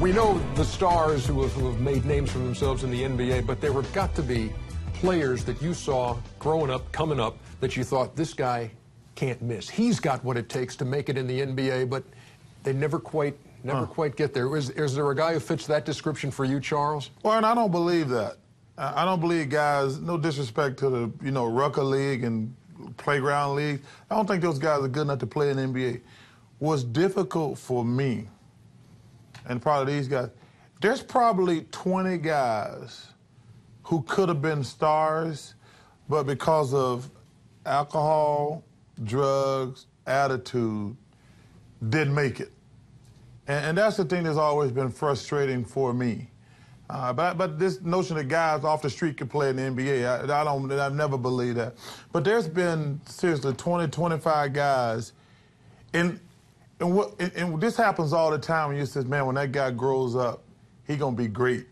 We know the stars who have made names for themselves in the NBA, but there have got to be players that you saw growing up, coming up, that you thought, this guy can't miss. He's got what it takes to make it in the NBA, but they never quite get there. Is there a guy who fits that description for you, Charles? Well, and I don't believe that. I don't believe guys, no disrespect to the, Rucker League and playground league, I don't think those guys are good enough to play in the NBA. What's difficult for me, and probably these guys, there's probably 20 guys who could have been stars, but because of alcohol, drugs, attitude, didn't make it. And that's the thing that's always been frustrating for me. But this notion that guys off the street can play in the NBA, I never believed that. But there's been, seriously, 20, 25 guys. And this happens all the time when you say, man, when that guy grows up, he gonna be great.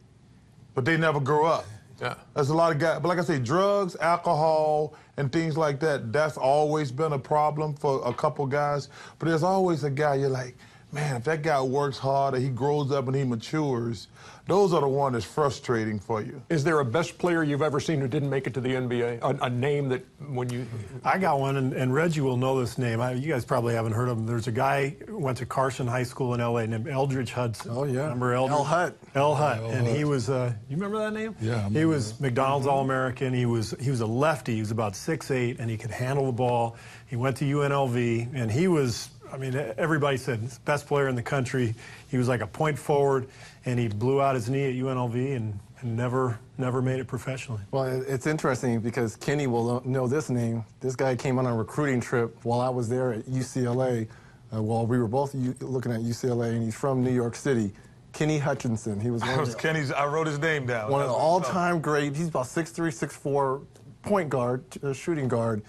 But they never grow up. Yeah. There's a lot of guys, but like I say, drugs, alcohol, and things like that, that's always been a problem for a couple guys. But there's always a guy you're like, man, if that guy works hard and he grows up and he matures, those are the ones that's frustrating for you. Is there a best player you've ever seen who didn't make it to the NBA? A name that when you... I got one, and Reggie will know this name. You guys probably haven't heard of him. There's a guy who went to Carson High School in L.A. named Eldridge Hudson. Oh, yeah. Remember Eldridge? El Hut. El Hut. And he was, you remember that name? Yeah. He was McDonald's All-American. He was a lefty. He was about 6'8", and he could handle the ball. He went to UNLV, and he was... I mean, everybody said he's the best player in the country. He was like a point forward, and he blew out his knee at UNLV and never made it professionally. Well, it's interesting because Kenny will know this name. This guy came on a recruiting trip while I was there at UCLA, while we were both looking at UCLA, and he's from New York City. Kenny Hutchinson. He was I wrote his name down. One of the all-time great. He's about 6'3", 6'4", point guard, shooting guard.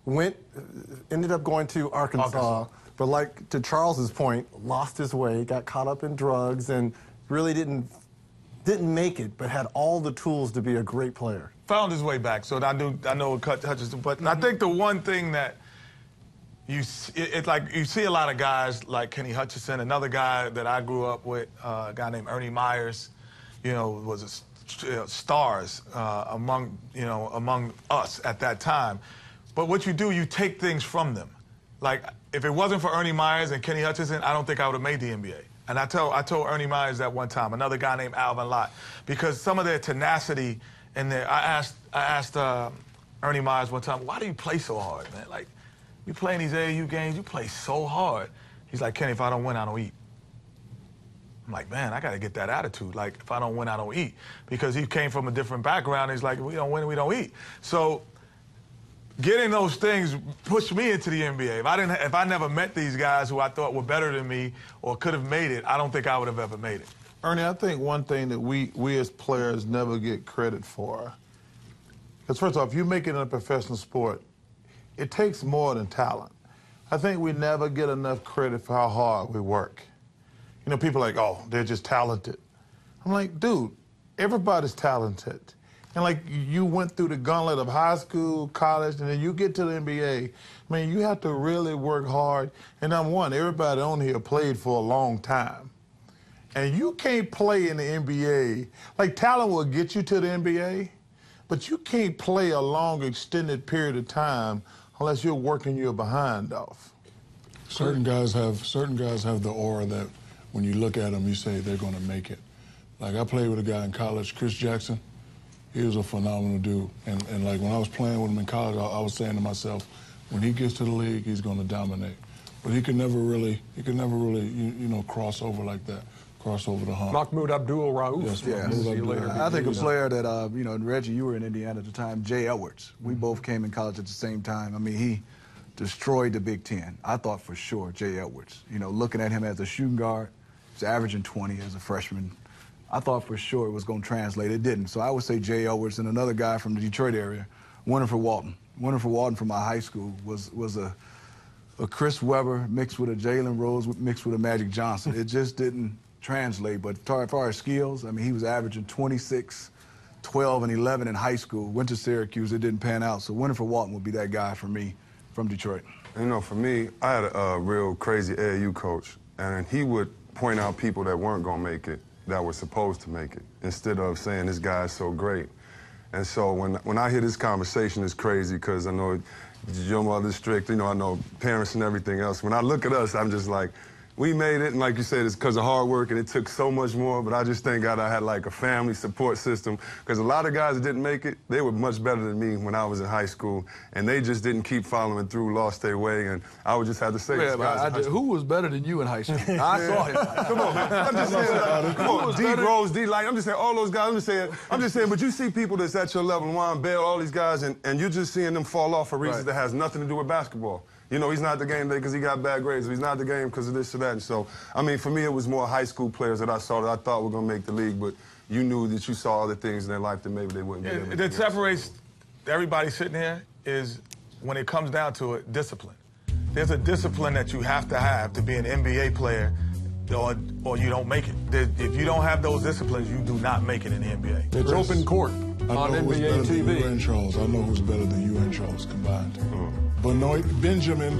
Ended up going to Arkansas. But like to Charles's point, lost his way, got caught up in drugs, and really didn't make it, but had all the tools to be a great player. Found his way back, so I know Hutchinson. But I think the one thing that it's like you see a lot of guys like Kenny Hutchinson. Another guy that I grew up with, a guy named Ernie Myers, was stars among us at that time. But what you do, you take things from them. Like, if it wasn't for Ernie Myers and Kenny Hutchinson, I don't think I would have made the NBA. And I told Ernie Myers that one time, another guy named Alvin Lott, because some of their tenacity and I asked Ernie Myers one time, why do you play so hard, man? Like, you playing these AAU games, you play so hard. He's like, Kenny, if I don't win, I don't eat. I'm like, man, I got to get that attitude. Like, if I don't win, I don't eat. Because he came from a different background. He's like, we don't win, we don't eat. So getting those things pushed me into the NBA. If I never met these guys who I thought were better than me or could have made it, I don't think I would have ever made it. Ernie, I think one thing that we as players never get credit for, because first off, if you make it in a professional sport, it takes more than talent. I think we never get enough credit for how hard we work. People are like, oh, they're just talented. I'm like, dude, everybody's talented. And like you went through the gauntlet of high school, college, and then you get to the NBA. I mean, you have to really work hard. And number one, everybody on here played for a long time. And you can't play in the NBA. Like, talent will get you to the NBA, but you can't play a long, extended period of time unless you're working your behind off. Certain guys have the aura that when you look at them, you say they're going to make it. Like, I played with a guy in college, Chris Jackson. He was a phenomenal dude. And like, when I was playing with him in college, I was saying to myself, when he gets to the league, he's going to dominate. But he could never really, cross over like that, cross over the hump. Mahmoud Abdul-Rauf. Yes, yeah. I think a player that, and Reggie, you were in Indiana at the time, Jay Edwards. We both came in college at the same time. I mean, he destroyed the Big Ten. I thought for sure Jay Edwards. Looking at him as a shooting guard, he's averaging 20 as a freshman. I thought for sure it was going to translate. It didn't. So I would say Jay Edwards, and another guy from the Detroit area, Winifred Walton. Winifred Walton from my high school was a Chris Webber mixed with a Jalen Rose mixed with a Magic Johnson. It just didn't translate. But as far as skills, I mean, he was averaging 26, 12, and 11 in high school. Went to Syracuse. It didn't pan out. So Winifred Walton would be that guy for me from Detroit. For me, I had a real crazy AAU coach, and he would point out people that weren't going to make it. that were supposed to make it, instead of saying this guy is so great. And so when I hear this conversation, it's crazy because I know your mother's strict, you know, I know parents and everything else. When I look at us, I'm just like, we made it, and like you said, it's because of hard work, and it took so much more, but I just thank God I had like a family support system, because a lot of guys that didn't make it, they were much better than me when I was in high school, and they just didn't keep following through, lost their way, and I would just have to say, Yeah, but who was better than you in high school? I saw him. Come on, man. I'm just saying, like, come on, D. Rose, D. Light, I'm just saying, all those guys, I'm just saying, but you see people that's at your level, Juan Bell, all these guys, and you're just seeing them fall off for reasons that has nothing to do with basketball. You know, he's not the game today because he got bad grades, or he's not the game because of this or that. And so, I mean, for me, it was more high school players that I saw that I thought were going to make the league, but you knew that you saw other things in their life that maybe they wouldn't be able to. That separates everybody sitting here is, when it comes down to it, discipline. There's a discipline that you have to be an NBA player, or you don't make it. If you don't have those disciplines, you do not make it in the NBA. It's open court on NBA TV. You and Charles. I know who's better than you and Charles combined. Benoit Benjamin.